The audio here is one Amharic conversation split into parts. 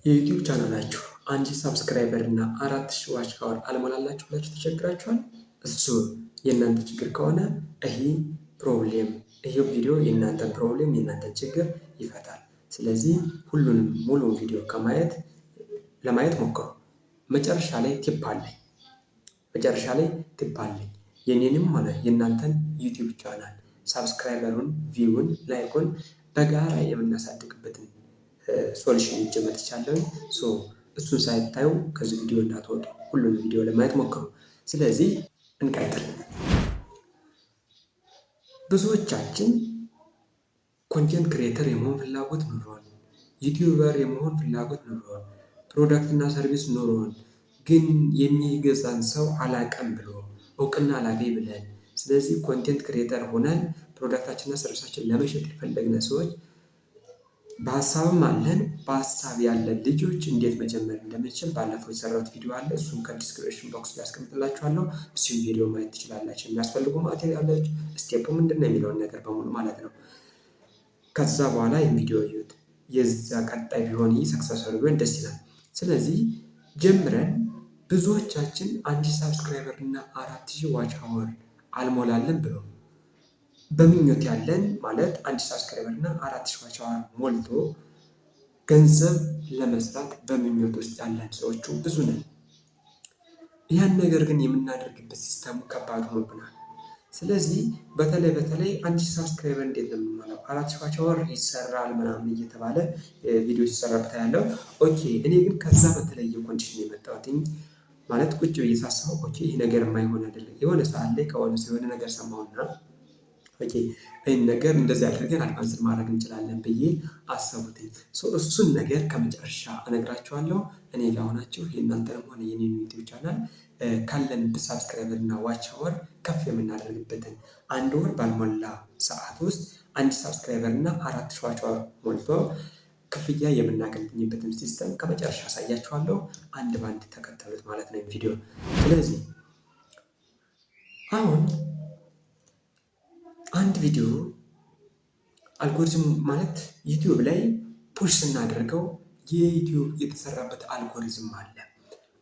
የዩቲዩብ ቻናላችሁ 1000 ሰብስክራይበር እና 4000 ዋች አወር አልሞላላችሁ ብላችሁ ተቸግራችኋል? እሱ የእናንተ ችግር ከሆነ ይሄ ቪዲዮ የእናንተን ፕሮብሌም የእናንተን ችግር ይፈታል። ስለዚህ ሁሉንም ሙሉ ቪዲዮ ለማየት ሞክሩ። መጨረሻ ላይ ቲፕ አለኝ። የኔንም ሆነ የእናንተን ዩቲዩብ ቻናል ሳብስክራይበሩን፣ ቪውን፣ ላይኩን በጋራ የምናሳድግበትን ሶሉሽን ይዤ መጥቻለሁ። እሱን ሳይታዩ ከዚህ ቪዲዮ እንዳትወጡ ሁሉንም ቪዲዮ ለማየት ሞክሩ። ስለዚህ እንቀጥል። ብዙዎቻችን ኮንቴንት ክሬተር የመሆን ፍላጎት ኑሮን፣ ዩቲዩበር የመሆን ፍላጎት ኑሮን፣ ፕሮዳክት እና ሰርቪስ ኑሮን ግን የሚገዛን ሰው አላቀም ብሎ እውቅና አላገኝ ብለን፣ ስለዚህ ኮንቴንት ክሬተር ሆነን ፕሮዳክታችንና ሰርቪሳችን ለመሸጥ የፈለግነ ሰዎች በሀሳብም አለን። በሀሳብ ያለን ልጆች እንዴት መጀመር እንደምንችል ባለፈው የሰራሁት ቪዲዮ አለ። እሱም ከዲስክሪፕሽን ቦክስ ላይ አስቀምጥላችኋለሁ። እሱም ቪዲዮ ማየት ትችላላችሁ። የሚያስፈልጉ ማቴሪያሎች፣ ስቴፑ ምንድን ነው የሚለውን ነገር በሙሉ ማለት ነው። ከዛ በኋላ ይህን ቪዲዮ እዩት። የዛ ቀጣይ ቢሆን ይህ ሰክሰስፉል ቢሆን ደስ ይላል። ስለዚህ ጀምረን ብዙዎቻችን 1000 ሳብስክራይበር እና 4000 ዋች አወር አልሞላለን ብሎ በምኞት ያለን ማለት 1000 ሳብስክራይበር እና 4000 ዋች አወር ሞልቶ ገንዘብ ለመስራት በምኞት ውስጥ ያለን ሰዎቹ ብዙ ነን። ያን ነገር ግን የምናደርግበት ሲስተሙ ከባድ ሆኖብናል። ስለዚህ በተለይ 1000 ሳብስክራይበር እንዴት ነው የምንሞላው? 4000 ዋች አወር ይሰራል ምናምን እየተባለ ቪዲዮ ሲሰራበት ያለው ኦኬ። እኔ ግን ከዛ በተለየ ኮንዲሽን የመጣሁት ማለት ቁጭ ብዬ ሳስበው ኦኬ ይህ ነገር የማይሆን አይደለም። የሆነ ሰዓት ላይ ከሆነ ሰው የሆነ ነገር ሰማሁና ኦኬ ይህን ነገር እንደዚህ አድርገን አድቫንስ ማድረግ እንችላለን ብዬ አሰቡትኝ። እሱን ነገር ከመጨረሻ እነግራችኋለሁ። እኔ ለሆናችሁ የእናንተንም ሆነ የኔን ዩቲዩብ ቻናል ካለን ሳብስክራይበር እና ዋች አወር ከፍ የምናደርግበትን አንድ ወር ባልሞላ ሰዓት ውስጥ 1000 ሳብስክራይበር እና 4000 ዋች አወር ሞልቶ ክፍያ የምናገኝበትን ሲስተም ከመጨረሻ አሳያችኋለሁ። አንድ ባንድ ተከተሉት ማለት ነው ቪዲዮ። ስለዚህ አሁን አንድ ቪዲዮ አልጎሪዝም ማለት ዩቲዩብ ላይ ፑሽ ስናደርገው የዩቲዩብ የተሰራበት አልጎሪዝም አለ።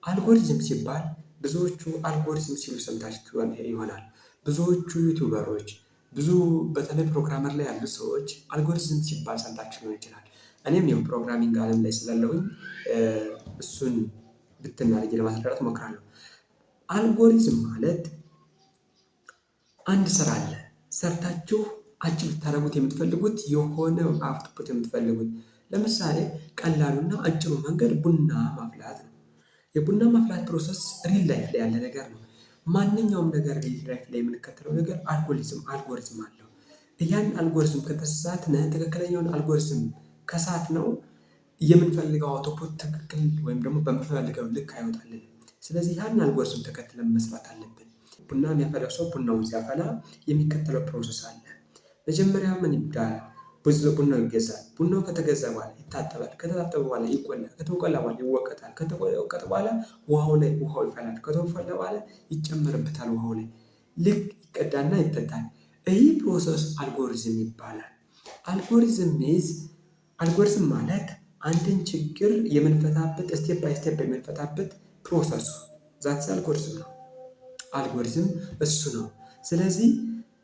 አልጎሪዝም ሲባል ብዙዎቹ አልጎሪዝም ሲሉ ሰምታችሁ ይሆናል። ብዙዎቹ ዩቲዩበሮች በተለይ ፕሮግራመር ላይ ያሉ ሰዎች አልጎሪዝም ሲባል ሰምታችሁ ሊሆን ይችላል። እኔም ያው ፕሮግራሚንግ ዓለም ላይ ስላለሁኝ እሱን ብትናርጌ ለማስረዳት እሞክራለሁ። አልጎሪዝም ማለት አንድ ስራ አለ። ሰርታችሁ አጭር ልታደርጉት የምትፈልጉት የሆነ አውትፑት የምትፈልጉት፣ ለምሳሌ ቀላሉና አጭሩ መንገድ ቡና ማፍላት ነው። የቡና ማፍላት ፕሮሰስ ሪል ላይፍ ላይ ያለ ነገር ነው። ማንኛውም ነገር ሪል ላይፍ ላይ የምንከተለው ነገር አልጎሪዝም አለው። ያን አልጎሪዝም ከተሳሳትን ትክክለኛውን አልጎሪዝም ከሳት ነው የምንፈልገው አውትፑት ትክክል ወይም ደግሞ በምንፈልገው ልክ አይወጣልንም። ስለዚህ ያን አልጎሪዝም ተከትለን መስራት አለብን። ቡና የሚያፈላው ሰው ቡናውን ሲያፈላ የሚከተለው ፕሮሰስ አለ። መጀመሪያ ምን ይባላል? ቡናው ይገዛል። ቡናው ከተገዛ በኋላ ይታጠባል። ከተታጠበ በኋላ ይቆላል። ከተቆላ በኋላ ይወቀጣል። ከተወቀጠ በኋላ ውሃው ይፈላል። ከተፈላ በኋላ ይጨመርበታል። ውሃው ላይ ልክ ይቀዳና ይጠጣል። ይህ ፕሮሰስ አልጎሪዝም ይባላል። አልጎሪዝም ማለት አንድን ችግር የምንፈታበት ስቴፕ ባይ ስቴፕ የምንፈታበት ፕሮሰሱ ዛትስ አልጎሪዝም ነው። አልጎሪዝም እሱ ነው። ስለዚህ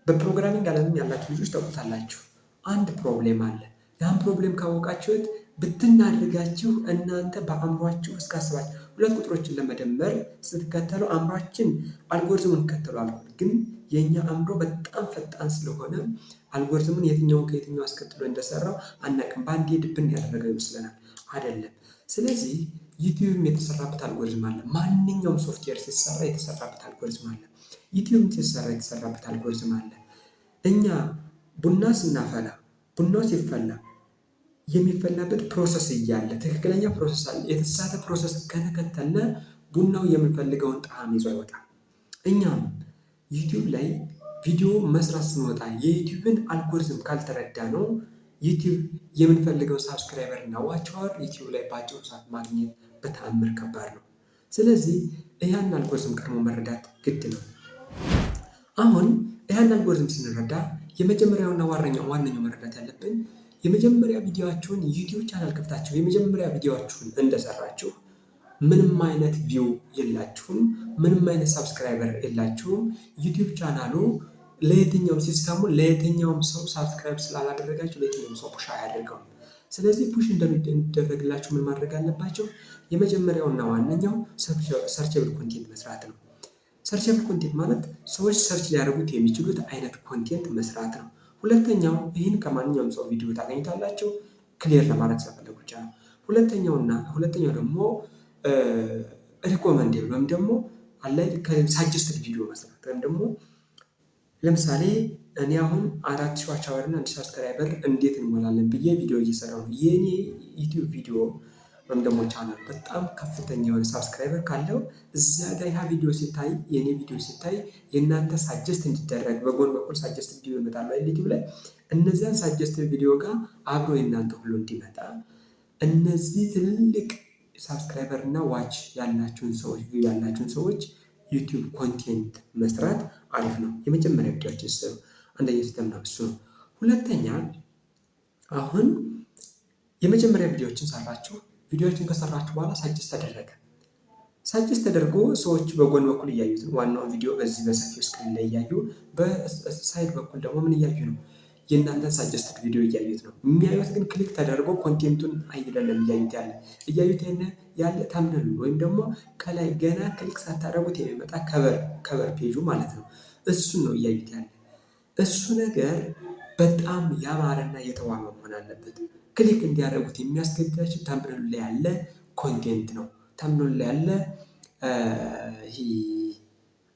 በፕሮግራሚንግ ዓለም ያላችሁ ልጆች ታውቁታላችሁ። አንድ ፕሮብሌም አለ። ያን ፕሮብሌም ካወቃችሁት ብትናድርጋችሁ እናንተ በአእምሯችሁ እስካስባችሁ 2 ቁጥሮችን ለመደመር ስትከተሉ አእምሯችን አልጎሪዝሙን ይከተላል። ግን የኛ አእምሮ በጣም ፈጣን ስለሆነ አልጎሪዝሙን የትኛውን ከየትኛው አስከትሎ እንደሰራው አናውቅም። በአንዴ ድብን ያደረገው ይመስለናል። አይደለም። ስለዚህ ዩቲዩብም የተሰራበት አልጎሪዝም አለ። ማንኛውም ሶፍትዌር ሲሰራ የተሰራበት አልጎሪዝም አለ። ዩቲዩብም ሲሰራ የተሰራበት አልጎሪዝም አለ። እኛ ቡና ስናፈላ ቡናው ሲፈላ የሚፈላበት ፕሮሰስ እያለ ትክክለኛ ፕሮሰስ አለ። የተሳሳተ ፕሮሰስ ከተከተልነ ቡናው የምንፈልገውን ጣዕም ይዞ አይወጣም። እኛም ዩቲዩብ ላይ ቪዲዮ መስራት ስንወጣ የዩቲዩብን አልጎሪዝም ካልተረዳ ነው ዩቲዩብ የምንፈልገው ሳብስክራይበር እና ዋች አወር ዩቲዩብ ላይ በአጭሩ ሰዓት ማግኘት በተአምር ከባድ ነው። ስለዚህ ያን አልጎሪዝም ቀድሞ መረዳት ግድ ነው። አሁን ያን አልጎሪዝም ስንረዳ የመጀመሪያውና ዋነኛው መረዳት ያለብን የመጀመሪያ ቪዲዮአችሁን ዩቲዩብ ቻናል ከፍታችሁ የመጀመሪያ ቪዲዮአችሁን እንደሰራችሁ ምንም አይነት ቪው የላችሁም፣ ምንም አይነት ሳብስክራይበር የላችሁም። ዩቲዩብ ቻናሉ ለየትኛውም ሲስተሙ ለየትኛውም ሰው ሳብስክራይብ ስላላደረጋችሁ ለየትኛውም ሰው ፑሽ አያደርገውም። ስለዚህ ፑሽ እንደሚደረግላችሁ ምን ማድረግ አለባቸው? የመጀመሪያውና ዋነኛው ሰርቸብል ኮንቴንት መስራት ነው። ሰርቸብል ኮንቴንት ማለት ሰዎች ሰርች ሊያደርጉት የሚችሉት አይነት ኮንቴንት መስራት ነው። ሁለተኛው ይህን ከማንኛውም ሰው ቪዲዮ ታገኙታላችሁ፣ ክሊር ለማድረግ ስለፈለጉ ብቻ ነው። ሁለተኛው ደግሞ ሪኮመንዴብል ወይም ደግሞ ሳጀስትድ ቪዲዮ መስራት ወይም ደግሞ ለምሳሌ እኔ አሁን 4000 ዋች አወር እና 1000 ሰብስክራይበር እንዴት እንሞላለን ብዬ ቪዲዮ እየሰራሁ ነው። የኔ ዩቲዩብ ቪዲዮ ወይም ደግሞ ቻናል በጣም ከፍተኛ የሆነ ሳብስክራይበር ካለው እዛ ጋር ያ ቪዲዮ ሲታይ የኔ ቪዲዮ ሲታይ የእናንተ ሳጀስት እንዲደረግ በጎን በኩል ሳጀስት ቪዲዮ ይመጣል ዩቲዩብ ላይ እነዚያን ሳጀስት ቪዲዮ ጋር አብሮ የእናንተ ሁሉ እንዲመጣ እነዚህ ትልልቅ ሳብስክራይበር እና ዋች ያላችሁን ሰዎች ዩቲዩብ ኮንቴንት መስራት አሪፍ ነው። የመጀመሪያ ቪዲዮችን ሲሰሩ አንደኛ ሲስተም ነው እሱ ነው። ሁለተኛ አሁን የመጀመሪያ ቪዲዮዎችን ከሰራችሁ በኋላ ሳጀስት ተደረገ። ሳጀስት ተደርጎ ሰዎች በጎን በኩል እያዩት ነው። ዋናውን ቪዲዮ በዚህ በሰፊው ስክሪን ላይ እያዩ በሳይድ በኩል ደግሞ ምን እያዩ ነው? የእናንተን ሳጀስትድ ቪዲዮ እያዩት ነው። የሚያዩት ግን ክሊክ ተደርጎ ኮንቴንቱን አይደለም እያዩት ያለ ታምነሉ ወይም ደግሞ ከላይ ገና ክሊክ ሳታደርጉት የሚመጣ ከቨር ፔጁ ማለት ነው። እሱን ነው እያዩት ያለ። እሱ ነገር በጣም ያማረና የተዋበ መሆን አለበት። ክሊክ እንዲያደርጉት የሚያስገድዳቸው ታምነሉ ላይ ያለ ኮንቴንት ነው። ታምነሉ ላይ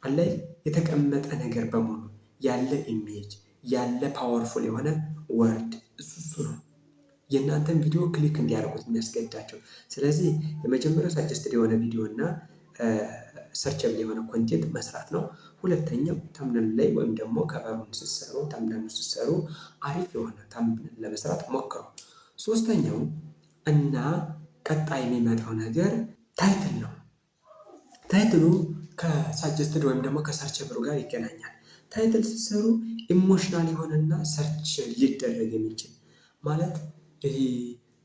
ያለ የተቀመጠ ነገር በሙሉ ያለ ኢሜጅ ያለ ፓወርፉል የሆነ ወርድ እሱ ነው የእናንተን ቪዲዮ ክሊክ እንዲያደርጉት የሚያስገድዳቸው። ስለዚህ የመጀመሪያው ሳጀስትድ የሆነ ቪዲዮ እና ሰርቸብል የሆነ ኮንቴንት መስራት ነው። ሁለተኛው ታምብኔል ላይ ወይም ደግሞ ከቨሩን ስትሰሩ ታምብኔሉን ስትሰሩ አሪፍ የሆነ ታምብኔል ለመስራት ሞክሩ። ሶስተኛው እና ቀጣይ የሚመጣው ነገር ታይትል ነው። ታይትሉ ከሳጀስትድ ወይም ደግሞ ከሰርቸብሉ ጋር ይገናኛል። ታይትል ስትሰሩ ኢሞሽናል የሆነና ሰርች ሊደረግ የሚችል ማለት ይሄ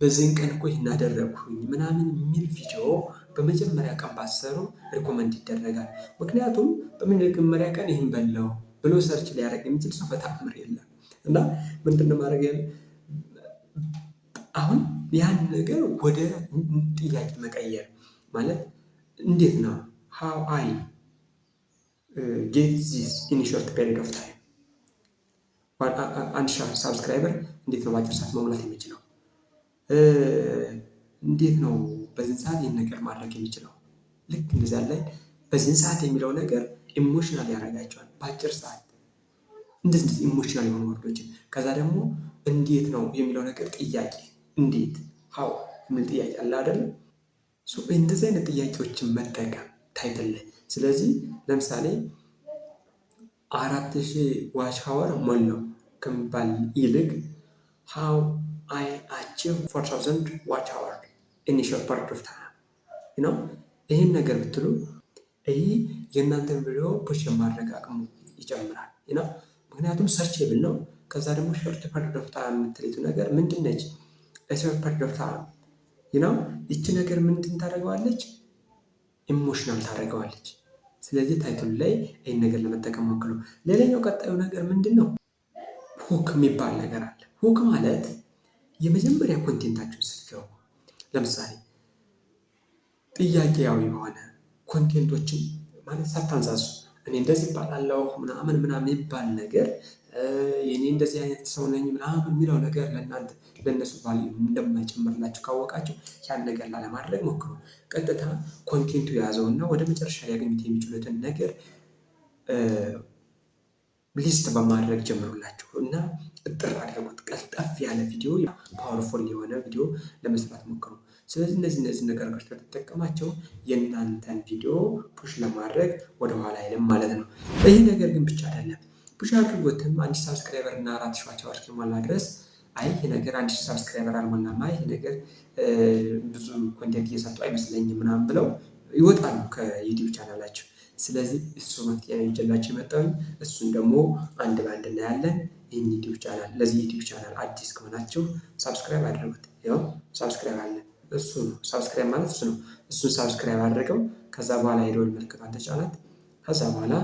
በዚህን ቀን እኮ ይህን አደረግኩኝ ምናምን የሚል ቪዲዮ በመጀመሪያ ቀን ባሰሩ ሪኮመንድ ይደረጋል። ምክንያቱም በመጀመሪያ ቀን ይህን በላው ብሎ ሰርች ሊያደርግ የሚችል ሰው በተአምር የለም። እና ምንድነው ማድረግ ያለ አሁን ያን ነገር ወደ ጥያቄ መቀየር ማለት እንዴት ነው how I get this in a short period of time 1000 ሳብስክራይበር እንዴት ነው በአጭር ሰዓት መሙላት የሚችለው? እንዴት ነው በዚህን ሰዓት ይህን ነገር ማድረግ የሚችለው? ልክ እንደዚያ ላይ በዚህን ሰዓት የሚለው ነገር ኢሞሽናል ያደርጋቸዋል። በአጭር ሰዓት እንደዚህ ኢሞሽናል የሆኑ ወርዶችን ከዛ ደግሞ እንዴት ነው የሚለው ነገር ጥያቄ እንዴት ሀው የሚል ጥያቄ አለ አይደል? እንደዚህ አይነት ጥያቄዎችን መጠቀም ታይትል ላይ። ስለዚህ ለምሳሌ 4000 ዋች አወር ሞላው ከሚባል ይልቅ how I achieve 4000 watch hour in a short period of time ይህን ነገር ብትሉ ይህ የእናንተን ቪዲዮ ፑሽ የማድረግ አቅሙ ይጨምራል። ምክንያቱም ሰርቼብል ነው። ከዛ ደግሞ ሾርት ፐሪድ ኦፍ ታይም የምትለይቱ ነገር ምንድን ነች? ሾርት ፐሪድ ኦፍ ታይም ይቺ ነገር ምንድን ታደርገዋለች? ኢሞሽናል ታደርገዋለች። ስለዚህ ታይትሉ ላይ ይህን ነገር ለመጠቀም ሞክሩ። ሌላኛው ቀጣዩ ነገር ምንድን ነው? ሁክ የሚባል ነገር አለ። ሁክ ማለት የመጀመሪያ ኮንቴንታችሁን ስትገቡ ለምሳሌ ጥያቄያዊ የሆነ ኮንቴንቶችን ማለት ሳታንሳሱ እኔ እንደዚህ ይባላለሁ ምናምን ይባል ነገር የኔ እንደዚህ አይነት ሰው ነኝ ምናምን የሚለው ነገር ለእነሱ ቫልዩ እንደማይጨምርላችሁ ካወቃችሁ ያን ነገር ላለማድረግ ሞክሩ። ቀጥታ ኮንቴንቱ የያዘውና ወደ መጨረሻ ሊያገኙት የሚችሉትን ነገር ሊስት በማድረግ ጀምሩላችሁ እና እጥር አድርጉት። ቀልጠፍ ያለ ቪዲዮ ፓወርፉል የሆነ ቪዲዮ ለመስራት ሞክሩ። ስለዚህ እነዚህ ነገሮች ከተጠቀማቸው የእናንተን ቪዲዮ ፑሽ ለማድረግ ወደኋላ አይልም ማለት ነው። ይህ ነገር ግን ብቻ አይደለም። ፑሽ አድርጎትም 1000 ሳብስክራይበር እና 4000 ዋች አወር እስኪሞላ ድረስ ይህ ነገር 1000 ሳብስክራይበር አልሞላም፣ ይህ ነገር ብዙ ኮንቴንት እየሰጡ አይመስለኝም ምናምን ብለው ይወጣሉ ከዩቲዩብ ቻናላቸው። ስለዚህ እሱ መፍትሄ ነው ይዤላችሁ የመጣሁኝ። እሱን ደግሞ አንድ በአንድ እናያለን። ይህን ዩቲዩብ ቻናል። ለዚህ ዩቲዩብ ቻናል አዲስ ከሆናችሁ ሳብስክራይብ አድርጉት። ያው ሳብስክራይብ አለ፣ እሱ ነው ሳብስክራይብ ማለት እሱ ነው። እሱን ሳብስክራይብ አድርገው ከዛ በኋላ የደወል ምልክቷን ተጫናት። ከዛ በኋላ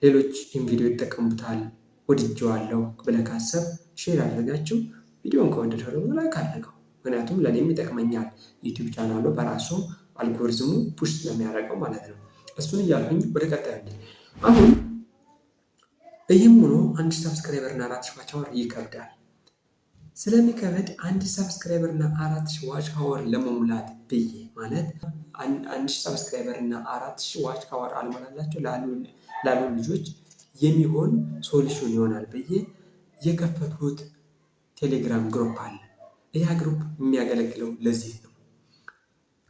ሌሎች ይህን ቪዲዮ ይጠቀሙታል ወድጄዋለሁ ብለህ ካሰብ ሼር አድርጋችሁ፣ ቪዲዮን ከወደደው ደግሞ ላይክ አድርገው። ምክንያቱም ለእኔም ይጠቅመኛል። ዩቲዩብ ቻናሉ በራሱ አልጎሪዝሙ ፑሽ ስለሚያደርገው ማለት ነው። እሱን እያልኩኝ ወደ ቀጣይ አሁን ይህም ሆኖ 1000 ሰብስክራይበር እና 4000 ዋች አወር ይከብዳል። ስለሚከብድ 1000 ሰብስክራይበር እና 4000 ዋች አወር ለመሙላት ብዬ ማለት 1000 ሰብስክራይበር እና 4000 ዋች አወር አልሞላላቸው ላሉ ልጆች የሚሆን ሶሉሽን ይሆናል ብዬ የከፈትኩት ቴሌግራም ግሩፕ አለ። ይህ ግሩፕ የሚያገለግለው ለዚህ ነው።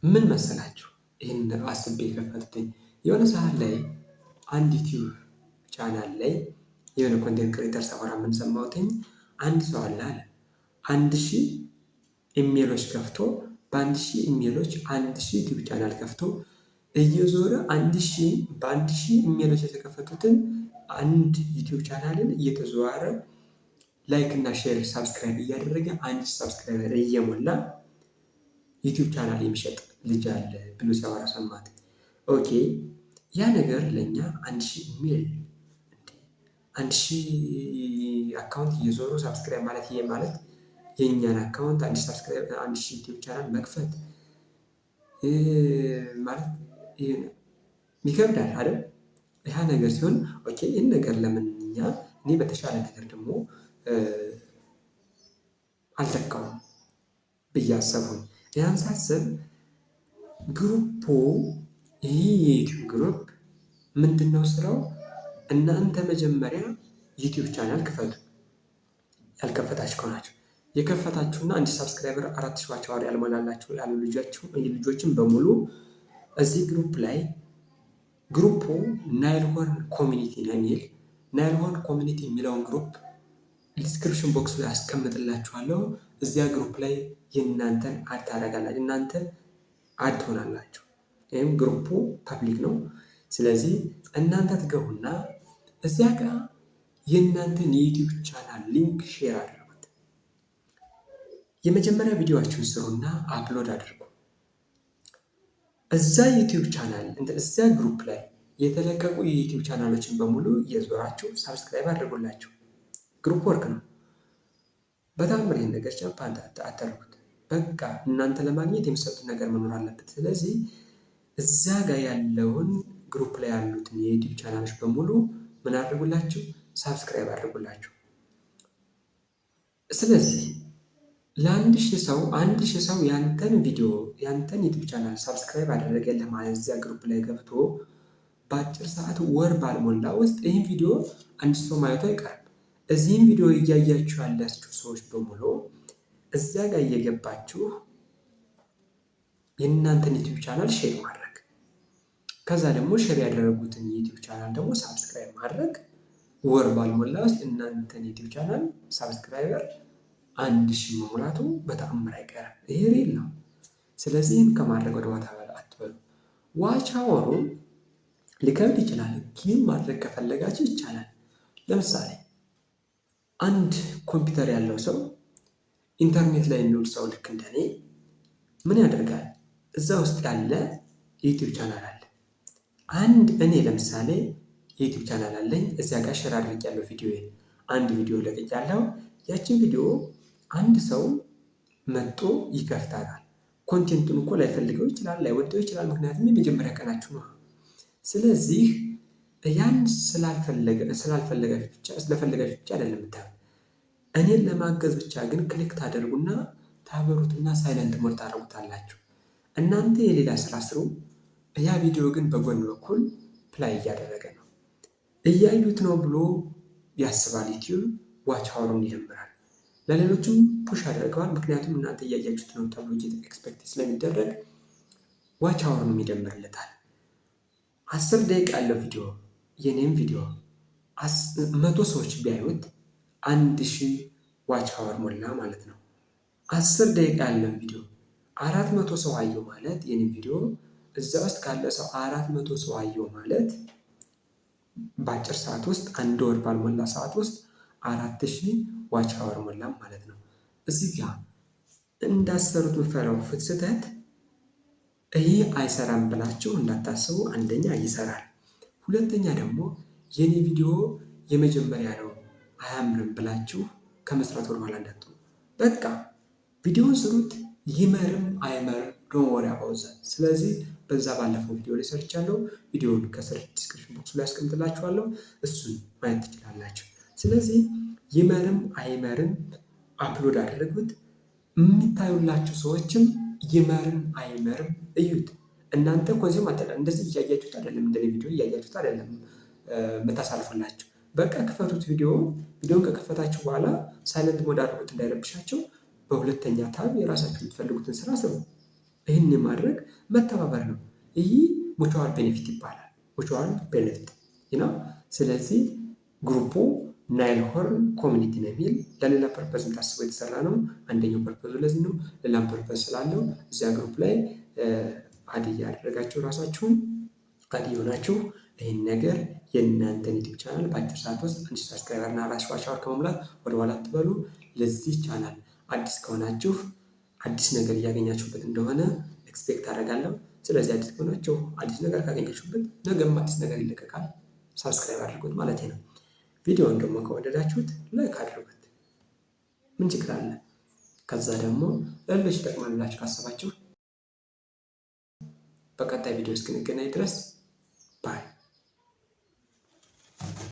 ምን መሰላችሁ? ይህን አስቤ የከፈትኩትኝ የሆነ ሰዓት ላይ አንድ ዩቲዩብ ቻናል ላይ የሆነ ኮንቴንት ክሬተር ሳወራ የምንሰማውትኝ አንድ ሰው አለ 1000 ኢሜሎች ከፍቶ በ1000 ኢሜሎች 1000 ዩቲዩብ ቻናል ከፍቶ እየዞረ በ1000 ኢሜሎች የተከፈቱትን አንድ ዩቲዩብ ቻናልን እየተዘዋረ ላይክ እና ሼር ሳብስክራይብ እያደረገ 1000 ሳብስክራይበር እየሞላ ዩቲዩብ ቻናል የሚሸጥ ልጅ አለ ብሎ ሲያወራ ሰማት። ኦኬ ያ ነገር ለእኛ 1000 ኢሜል 1000 አካውንት እየዞሩ ሳብስክራይብ ማለት ይሄ ማለት የእኛን አካውንት 1000 ሳብስክራይብ 1000 ዩቲዩብ ቻናል መክፈት ማለት ይከብዳል አይደል? ያ ነገር ሲሆን ኦኬ ይህን ነገር ለምን እኔ በተሻለ ነገር ደግሞ አልተካውም ብዬ አሰብኩኝ። ያን ሳስብ ግሩፑ ይህ የዩቲዩብ ግሩፕ ምንድነው ስራው? እናንተ መጀመሪያ ዩቲዩብ ቻናል ክፈቱ። ያልከፈታችሁ ከሆናችሁ የከፈታችሁና 1000 ሰብስክራይበር 4000 ዋች አወር ያልሞላላችሁ ያሉ ልጆችን በሙሉ እዚህ ግሩፕ ላይ ግሩፑ ናይልሆርን ኮሚኒቲ ነው የሚል ናይልሆርን ኮሚኒቲ የሚለውን ግሩፕ ዲስክሪፕሽን ቦክስ ላይ አስቀምጥላችኋለሁ። እዚያ ግሩፕ ላይ የእናንተን አድ ታደርጋላችሁ፣ እናንተ አድ ትሆናላችሁ። ይህም ግሩፑ ፐብሊክ ነው። ስለዚህ እናንተ ትገቡና እዚያ ጋር የእናንተን የዩቲዩብ ቻናል ሊንክ ሼር አድርጉት። የመጀመሪያ ቪዲዮዎችን ስሩና አፕሎድ አድርጉ። እዛ ዩቲዩብ ቻናል እዚያ ግሩፕ ላይ የተለቀቁ የዩቲዩብ ቻናሎችን በሙሉ እየዞራችሁ ሳብስክራይብ አድርጉላችሁ። ግሩፕ ወርክ ነው። በጣም ይህን ነገር ቻፕ አታደርጉት። በቃ እናንተ ለማግኘት የሚሰጡት ነገር መኖር አለበት። ስለዚህ እዛ ጋር ያለውን ግሩፕ ላይ ያሉትን የዩቲዩብ ቻናሎች በሙሉ ምን አድርጉላችሁ? ሳብስክራይብ አድርጉላችሁ። ስለዚህ ለ1000 ሰው ያንተን ቪዲዮ ያንተን ዩቲዩብ ቻናል ሳብስክራይብ አደረገልህ ማለት እዚያ ግሩፕ ላይ ገብቶ በአጭር ሰዓት ወር ባልሞላ ውስጥ ይህን ቪዲዮ 1000 ሰው ማየቱ አይቀርም። እዚህም ቪዲዮ እያያችሁ ያላችሁ ሰዎች በሙሉ እዚያ ጋር እየገባችሁ የእናንተን ዩቲዩብ ቻናል ሼር ማድረግ፣ ከዛ ደግሞ ሼር ያደረጉትን የዩቲዩብ ቻናል ደግሞ ሳብስክራይብ ማድረግ፣ ወር ባልሞላ ውስጥ እናንተን ዩቲዩብ ቻናል ሳብስክራይበር 1000 መሙላቱ በተአምር አይቀርም። ይሄ ሪል ነው። ስለዚህ ይህን ከማድረግ ወደ ዋታ አትበሉ። ዋች አወሩ ሊከብድ ይችላል፣ ግን ማድረግ ከፈለጋችሁ ይቻላል። ለምሳሌ አንድ ኮምፒውተር ያለው ሰው ኢንተርኔት ላይ የሚውል ሰው ልክ እንደኔ ምን ያደርጋል? እዛ ውስጥ ያለ የዩቲዩብ ቻናል አለ። እኔ ለምሳሌ የዩቲዩብ ቻናል አለኝ። እዚያ ጋር ሼር አድርጌያለሁ ቪዲዮዬን። አንድ ቪዲዮ ለቅቄያለሁ። ያችን ቪዲዮ አንድ ሰው መጥቶ ይከፍታታል። ኮንቴንቱን እኮ ላይፈልገው ይችላል፣ ላይወደው ይችላል። ምክንያቱም የመጀመሪያ ቀናችሁ ነው። ስለዚህ ያን ስለፈለጋችሁ ብቻ አይደለም የምታዩት። እኔን ለማገዝ ብቻ ግን ክሊክ ታደርጉና ታበሩትና ሳይለንት ሞድ ታደርጉታላችሁ። እናንተ የሌላ ስራ ስሩ። ያ ቪዲዮ ግን በጎን በኩል ፕላይ እያደረገ ነው፣ እያዩት ነው ብሎ ያስባል። ዩቲዩብ ዋች አወሩን ይጀምራል። ለሌሎችም ፑሽ ያደርገዋል። ምክንያቱም እናንተ እያያችሁት ነው ተብሎ ኤክስፔክት ስለሚደረግ ዋች አወሩን ይደምርለታል። 10 ደቂቃ ያለው ቪዲዮ የኔም ቪዲዮ 100 ሰዎች ቢያዩት 1000 ዋች አወር ሞላ ማለት ነው። 10 ደቂቃ ያለው ቪዲዮ 400 ሰው አየው ማለት የኔም ቪዲዮ እዛ ውስጥ ካለ ሰው 400 ሰው አየው ማለት በአጭር ሰዓት ውስጥ 1 ወር ባልሞላ ሰዓት ውስጥ 4000 ዋች አወር ሞላም ማለት ነው። እዚህ ጋር እንዳሰሩት ምፈራው ስህተት ይህ አይሰራም ብላችሁ እንዳታስቡ። አንደኛ ይሰራል፣ ሁለተኛ ደግሞ የኔ ቪዲዮ የመጀመሪያ ነው አያምርም ብላችሁ ከመስራት ወደኋላ እንዳትሉ። በቃ ቪዲዮውን ስሩት፣ ይመርም አይመርም ዶንት ወሪ አባውት ዛት። ስለዚህ በዛ ባለፈው ቪዲዮ ላይ ሰርቻለሁ። ቪዲዮውን ከስር ዲስክሪፕሽን ቦክስ ላይ አስቀምጥላችኋለሁ፣ እሱን ማየት ትችላላችሁ። ስለዚህ ይመርም አይመርም አፕሎድ አደረጉት። የሚታዩላችሁ ሰዎችም ይመርም አይመርም እዩት። እናንተ ኮንዚም አትደረጉ። እንደዚህ እያያችሁት አይደለም፣ እንደኔ ቪዲዮ እያያችሁት አይደለም የምታሳልፉላችሁ። በቃ ክፈቱት። ቪዲዮውን ከከፈታችሁ በኋላ ሳይለንት ሞድ አድርጉት እንዳይረብሻቸው። በሁለተኛ ታብ የራሳችሁ የምትፈልጉትን ስራ ስሩ። ይህን የማድረግ መተባበር ነው። ይህ ሙቹዋል ቤኔፊት ይባላል። ሙቹዋል ቤኔፊት ነው። ስለዚህ ግሩፑ ናይል ሆርን ኮሚኒቲ ነው የሚል ለሌላ ፐርፐዝ ታስቦ የተሰራ ነው። አንደኛው ፐርፐዙ ለዚህ ነው። ሌላም ፐርፐዝ ስላለው እዚያ ግሩፕ ላይ አድ እያደረጋችሁ ራሳችሁን አድ የሆናችሁ ይህን ነገር የእናንተን ዩቲዩብ ቻናል በአጭር ሰዓት ውስጥ 1000 ሰብስክራይበር እና 4000 ዋች አወር ከመሙላት ወደኋላ አትበሉ። ለዚህ ቻናል አዲስ ከሆናችሁ አዲስ ነገር እያገኛችሁበት እንደሆነ ኤክስፔክት አደርጋለሁ። ስለዚህ አዲስ ከሆናችሁ አዲስ ነገር ካገኛችሁበት ነገም አዲስ ነገር ይለቀቃል። ሰብስክራይብ አድርጉት ማለት ነው። ቪዲዮውን ደግሞ ከወደዳችሁት ላይክ አድርጉት። ምን ችግር አለ? ከዛ ደግሞ ለሌሎች ይጠቅማል ብላችሁ ካሰባችሁ በቀጣይ ቪዲዮ እስክንገናኝ ድረስ ባይ